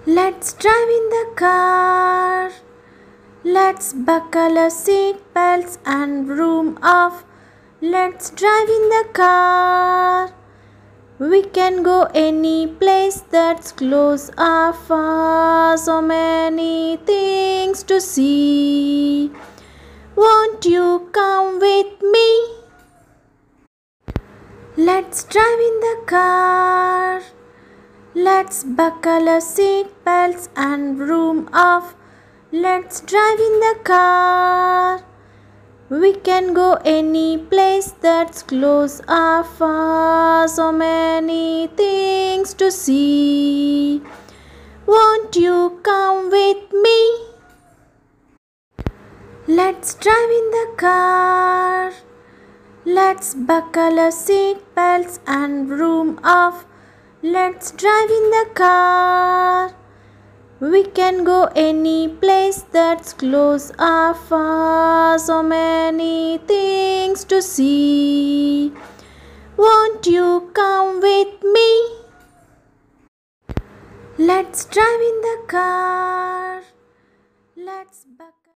Let's drive in the car. Let's buckle our seat belts and vroom off. Let's drive in the car. We can go any place that's close or far. So many things to see. Won't you come with me? Let's drive in the car. Let's buckle our seat belts and vroom off. Let's drive in the car. We can go any place that's close or far. So many things to see. Won't you come with me? Let's drive in the car. Let's buckle our seat belts and vroom off. Let's drive in the car. We can go any place that's close or far. So many things to see. Won't you come with me? Let's drive in the car. Let's buckle